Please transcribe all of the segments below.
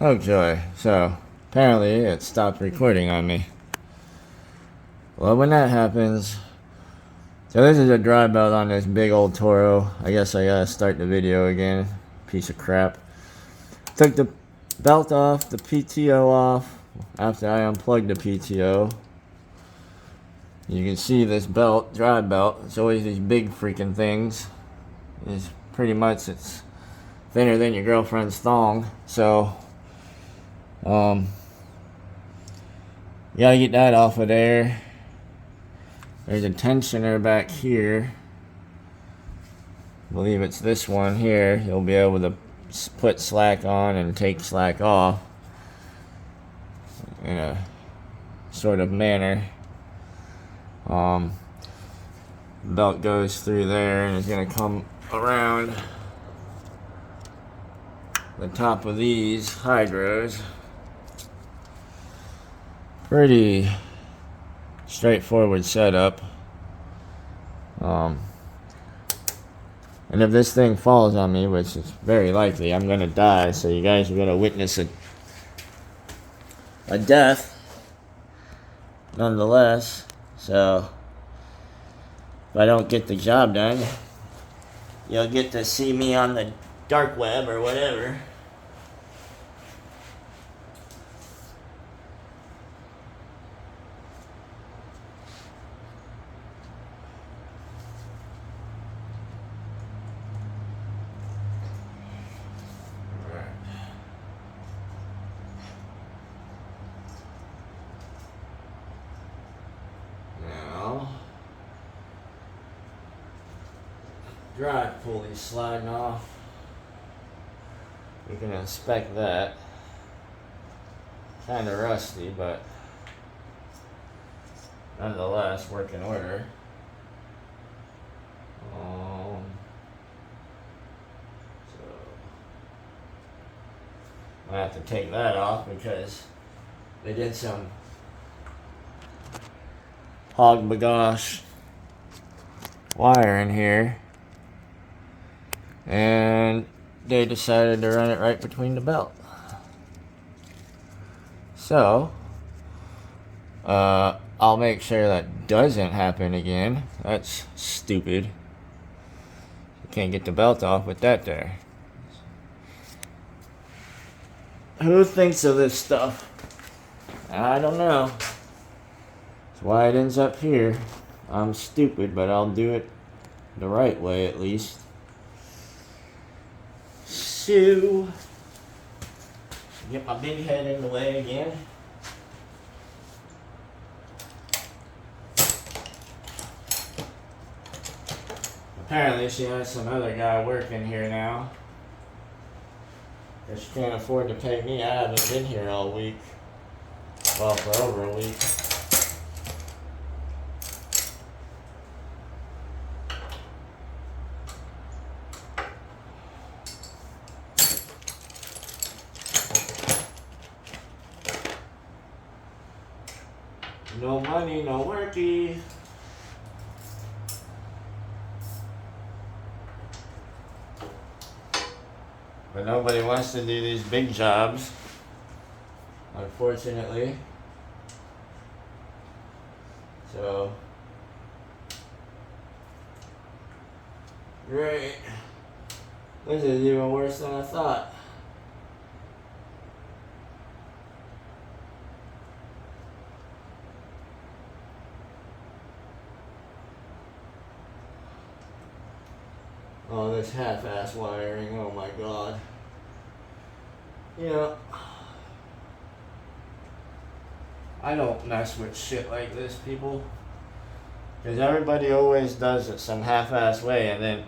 Oh joy. So, apparently it stopped recording on me. Well, when that happens... So this is a dry belt on this big old Toro. I guess I gotta start the video again. Piece of crap. Took the belt off, the PTO off, after I unplugged the PTO. You can see this belt, dry belt. It's always these big freaking things. It's pretty much, it's thinner than your girlfriend's thong. So, you gotta get that off of there. There's a tensioner back here. I believe it's this one here. You'll be able to put slack on and take slack off in a sort of manner. Belt goes through there and it's gonna come around the top of these hydros. Pretty straightforward setup. And if this thing falls on me, which is very likely, I'm gonna die, so you guys are gonna witness a death nonetheless. So if I don't get the job done, you'll get to see me on the dark web or whatever. Drive pulley sliding off. You can inspect that. Kind of rusty, but nonetheless working order. So I have to take that off because they did some hog bagosh wire in here. And they decided to run it right between the belt. So, I'll make sure that doesn't happen again. That's stupid. You can't get the belt off with that there. Who thinks of this stuff? I don't know. That's why it ends up here. I'm stupid, but I'll do it the right way at least. So, get my big head in the way again. Apparently she has some other guy working here now. Because she can't afford to pay me. I haven't been here all week. Well, for over a week. No money, no worky. But nobody wants to do these big jobs, unfortunately. So, great. This is even worse than I thought. Oh, this half-ass wiring, oh my god. You know, I don't mess with shit like this, people. Because everybody always does it some half-ass way, and then,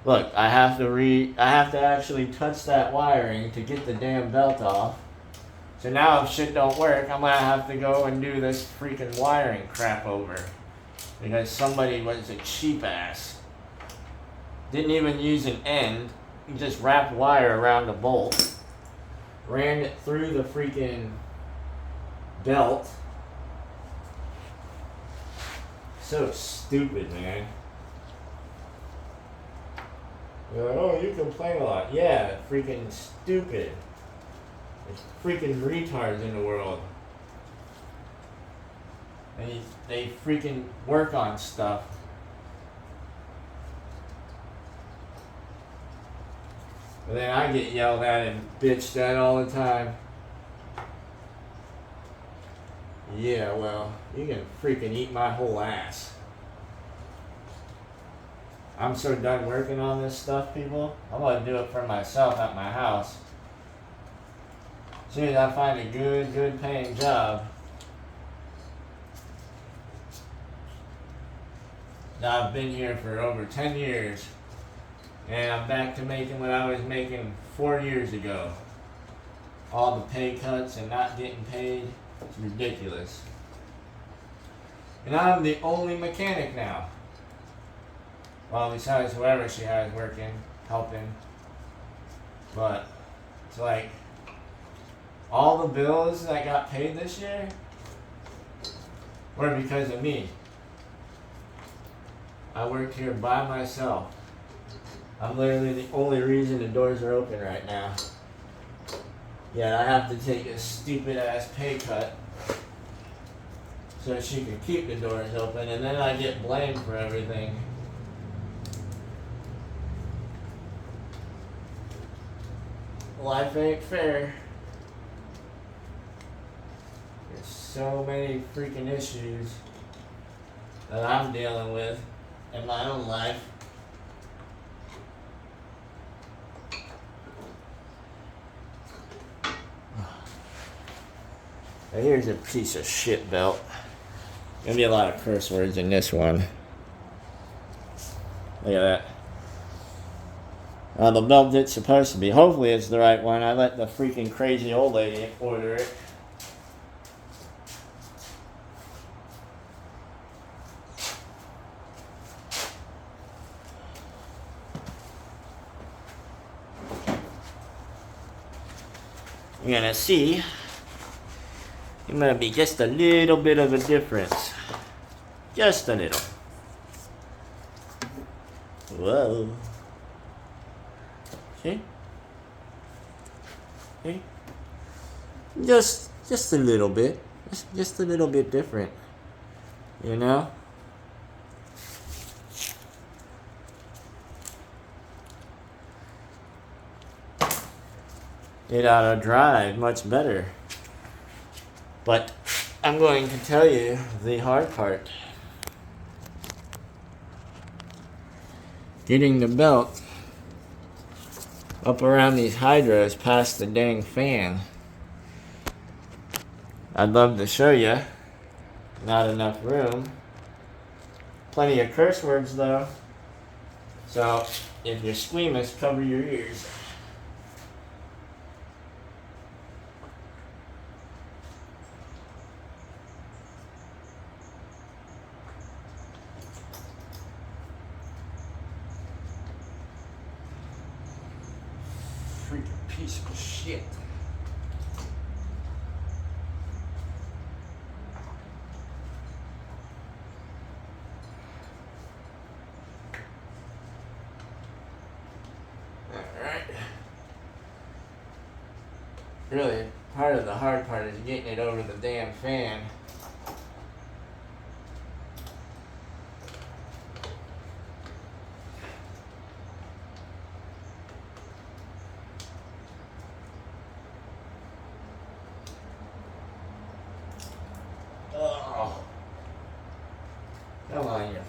look, I have to actually touch that wiring to get the damn belt off. So now if shit don't work, I'm gonna have to go and do this freaking wiring crap over. Because somebody was a cheap ass. Didn't even use an end. He just wrapped wire around the bolt. Ran it through the freaking belt. So stupid, man. You're like, oh, you complain a lot. Yeah, freaking stupid. There's freaking retards in the world. They freaking work on stuff. But then I get yelled at and bitched at all the time. Yeah, well, you can freaking eat my whole ass. I'm so done working on this stuff, people. I'm gonna do it for myself at my house. As soon as I find a good paying job. Now I've been here for over 10 years. And I'm back to making what I was making 4 years ago. All the pay cuts and not getting paid. It's ridiculous. And I'm the only mechanic now. Well, besides whoever she has working, helping. But it's like all the bills that got paid this year were because of me. I worked here by myself. I'm literally the only reason the doors are open right now. Yet I have to take a stupid ass pay cut so she can keep the doors open, and then I get blamed for everything. Life ain't fair. There's so many freaking issues that I'm dealing with in my own life. Now here's a piece of shit belt. Gonna be a lot of curse words in this one. Look at that. The belt it's supposed to be. Hopefully it's the right one. I let the freaking crazy old lady order it. You're gonna see. It might be just a little bit of a difference. Just a little. Whoa. See? See? Just a little bit. Just a little bit different. You know? It ought to drive much better. But I'm going to tell you the hard part. Getting the belt up around these hydros past the dang fan. I'd love to show you. Not enough room. Plenty of curse words though. So if you're squeamish, cover your ears. Freaking piece of shit. Alright. Really, part of the hard part is getting it over the damn fan. Oh. Come on here.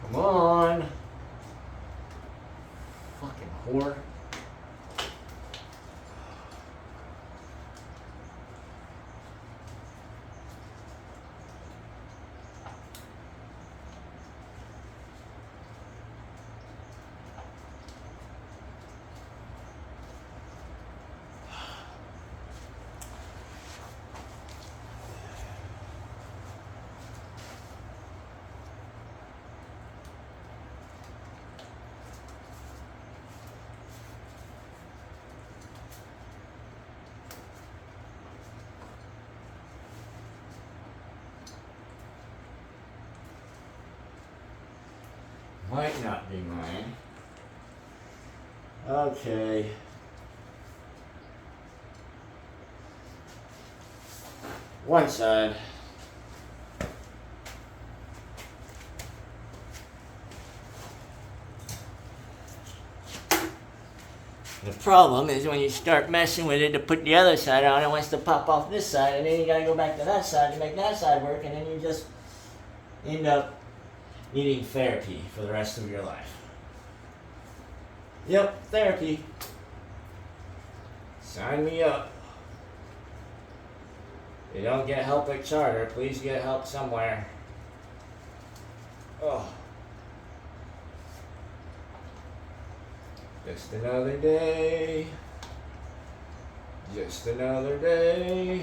Come on. Fucking whore. Might not be mine. Okay. One side. The problem is when you start messing with it to put the other side on, it wants to pop off this side, and then you gotta go back to that side to make that side work, and then you just end up needing therapy for the rest of your life. Yep, therapy. Sign me up. If you don't get help at Charter, please get help somewhere. Oh. Just another day. Just another day.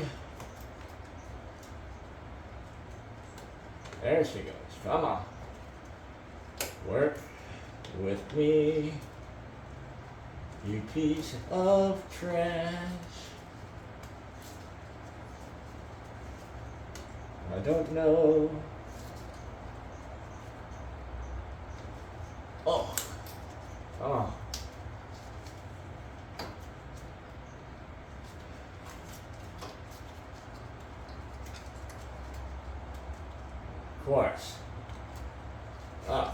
There she goes. Come on. Work with me. You piece of trash. I don't know. Oh. Oh. Of course. Okay.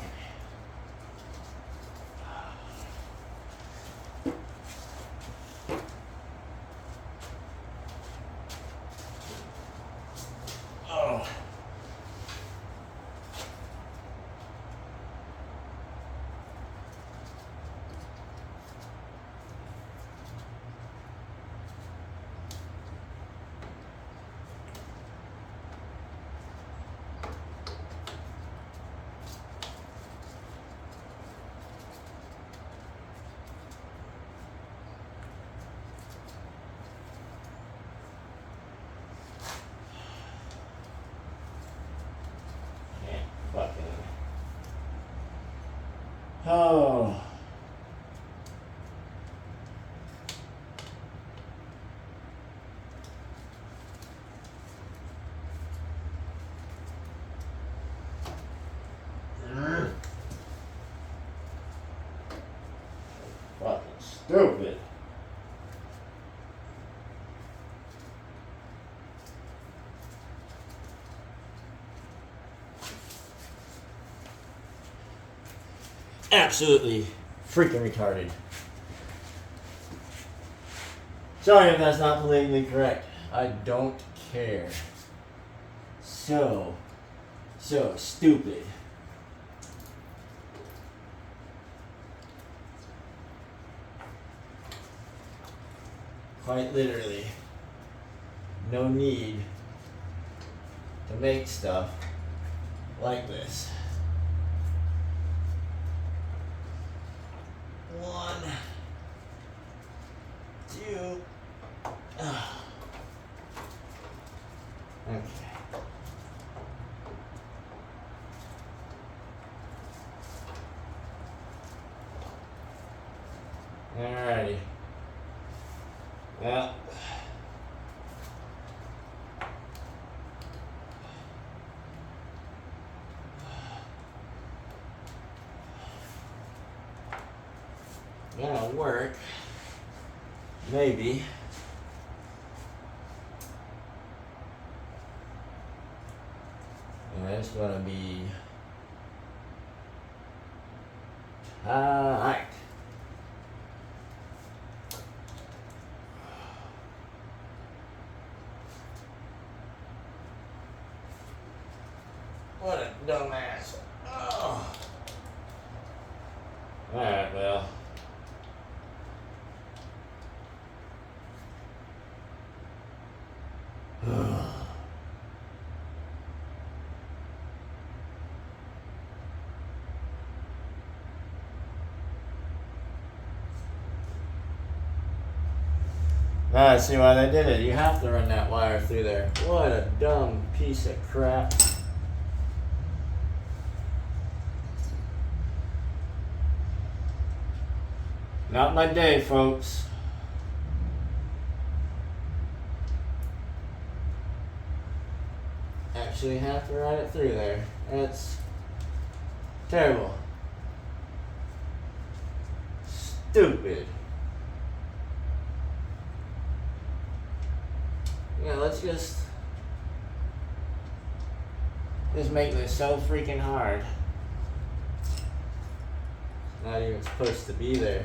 Oh. Fucking. Oh. Fucking stupid. Absolutely freaking retarded. Sorry if that's not politically correct. I don't care. So stupid. Quite literally. No need to make stuff like this. One, two. Okay. Alrighty. Well. Gonna work. Maybe. And it's gonna be tight. What a dumbass. Oh. Alright, well. Now I see why they did it. You have to run that wire through there. What a dumb piece of crap. Not my day, folks. Actually have to run it through there. That's terrible. stupid. Yeah, let's just make this so freaking hard. It's not even supposed to be there.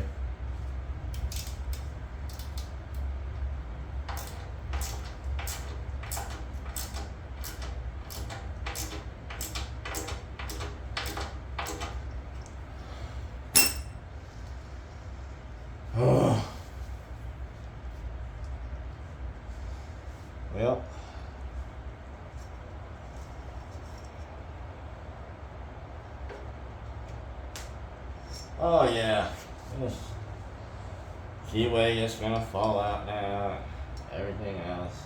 Oh. Well. Oh yeah. This keyway is gonna fall out now. Everything else.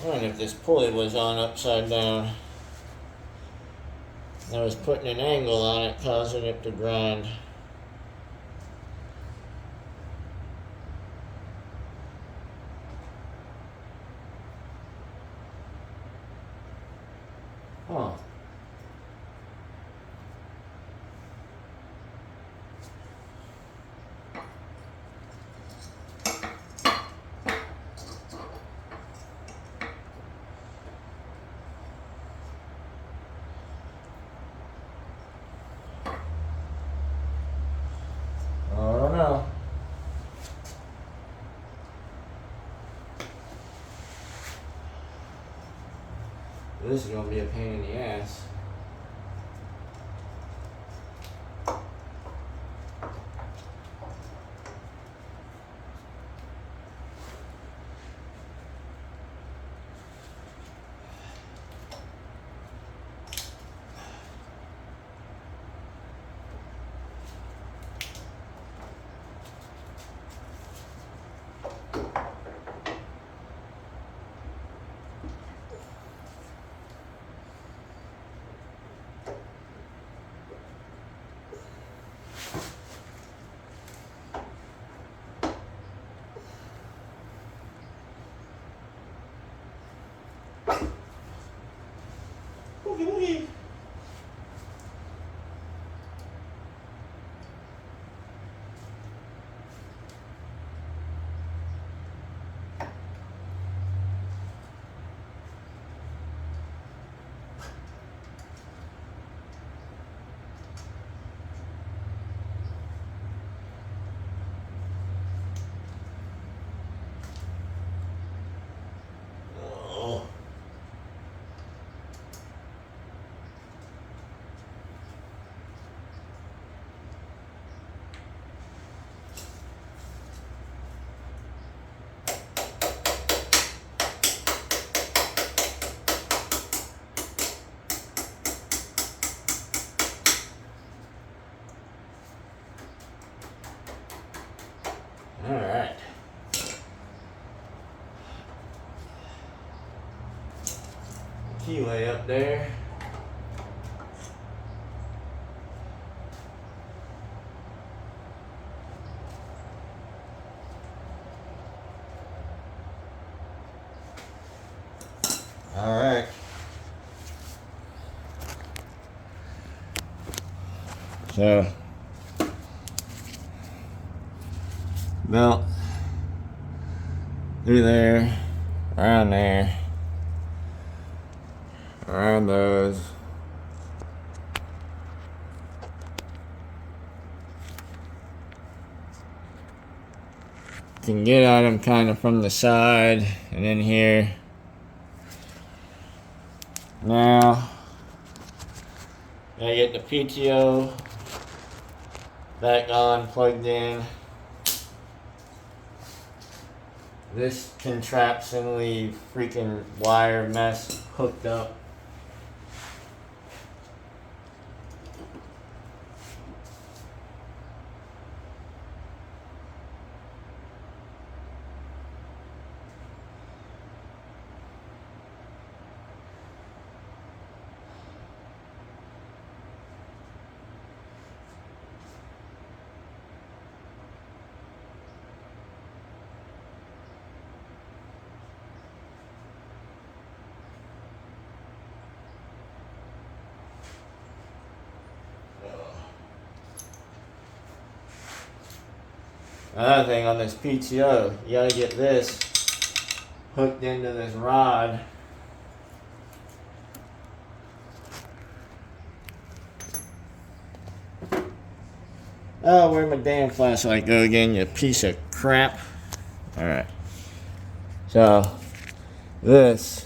I wonder if this pulley was on upside down. I was putting an angle on it, causing it to grind. Huh. I don't know. This is gonna be a pain in the ass. Boogie boogie. Oh. All right. Keyway up there. All right. So, belt through there, around there, around those. can get at them kind of from the side and in here. Now, I get the PTO back on, plugged in. This contraptionally freaking wire mess hooked up. Another thing on this PTO, you gotta get this hooked into this rod. Oh, where'd my damn flashlight go again, you piece of crap? Alright. So, that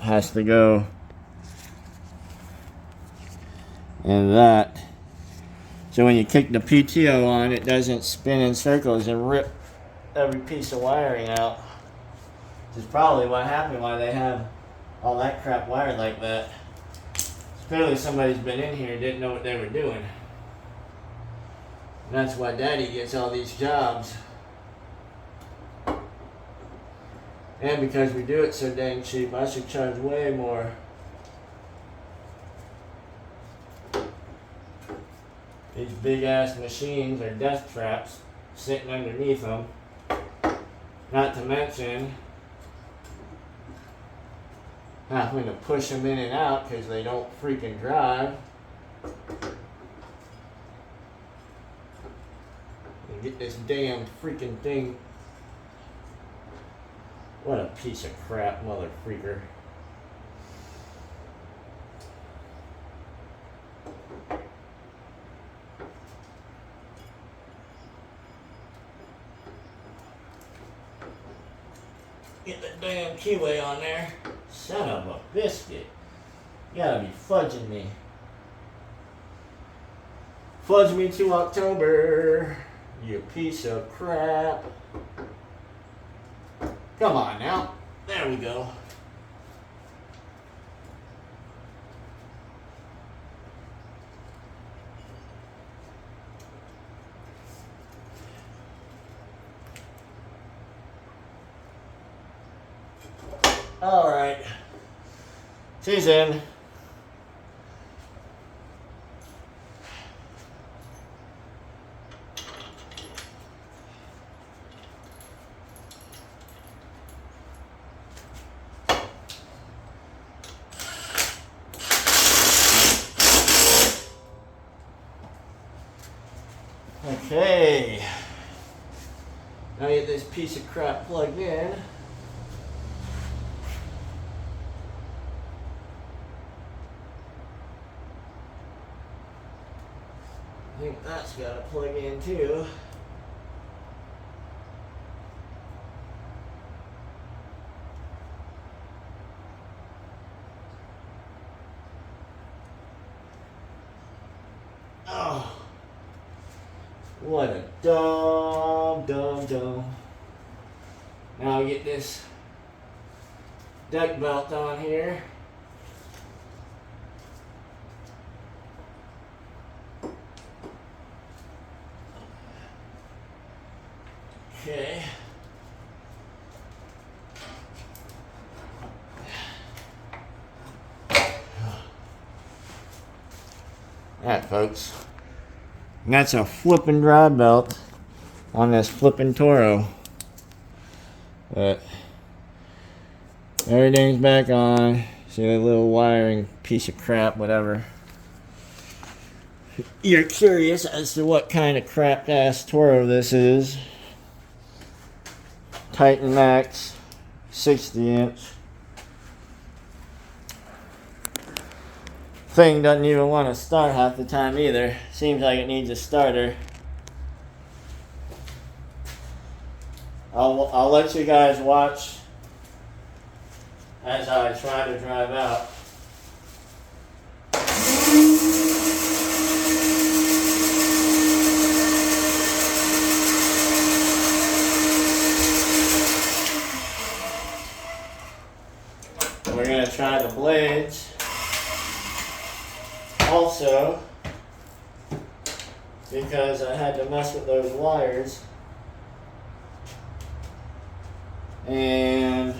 has to go, and that. So when you kick the PTO on, it doesn't spin in circles and rip every piece of wiring out. Which is probably what happened, why they have all that crap wired like that. Clearly somebody's been in here and didn't know what they were doing. And that's why Daddy gets all these jobs. And because we do it so dang cheap, I should charge way more. These big ass machines are death traps sitting underneath them. Not to mention having to push them in and out because they don't freaking drive. And get this damn freaking thing. What a piece of crap, mother freaker. Get the damn keyway on there. Son of a biscuit. You gotta be fudging me. Fudge me to October, you piece of crap. Come on now. There we go. All right. She's in. Okay. Now get this piece of crap plugged in. I think that's got to plug in too. Oh, what a dumb. Now get this deck belt on here. Okay. Alright, folks. And that's a flippin' drive belt on this flippin' Toro. But everything's back on. See that little wiring piece of crap, whatever. You're curious as to what kind of crap ass Toro this is. Titan Max 60-inch. Thing doesn't even want to start half the time either. Seems like it needs a starter. I'll let you guys watch as I try to drive out. We're going to try the blades also, because I had to mess with those wires, and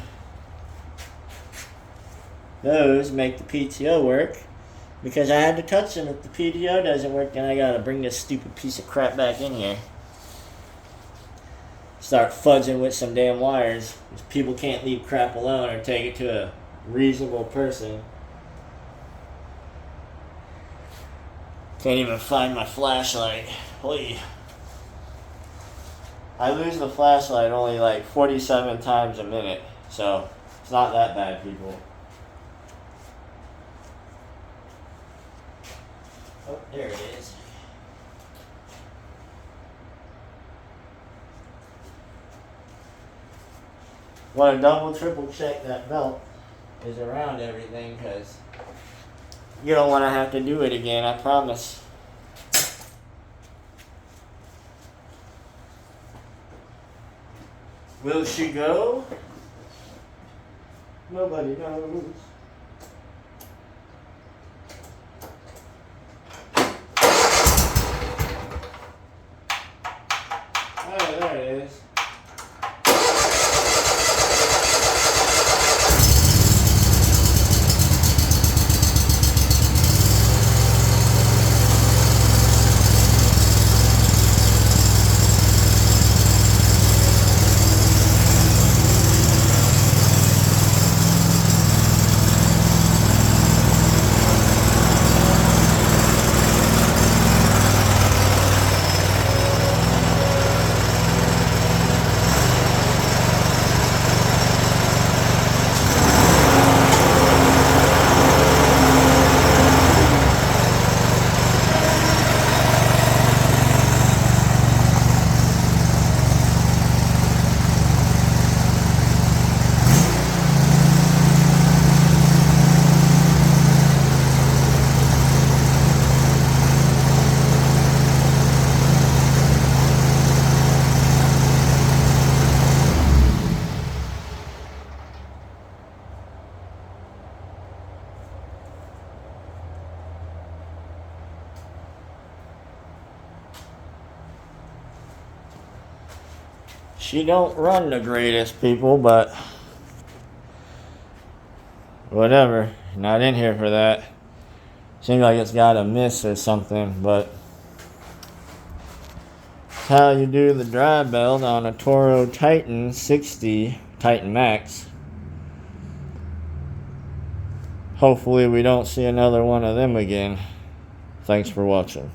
those make the PTO work, because I had to touch them. If the PTO doesn't work, then I gotta bring this stupid piece of crap back in here, start fudging with some damn wires, because people can't leave crap alone or take it to a reasonable person. Can't even find my flashlight. Holy. I lose the flashlight only like 47 times a minute, so it's not that bad, people. Oh, there it is. Want to double, triple check that belt is around everything, because you don't want to have to do it again, I promise. Will she go? Nobody knows. Oh, there it is. She don't run the greatest, people, but whatever. Not in here for that. Seems like it's got a miss or something, but that's how you do the dry belt on a Toro Titan 60, Titan Max. Hopefully we don't see another one of them again. Thanks for watching.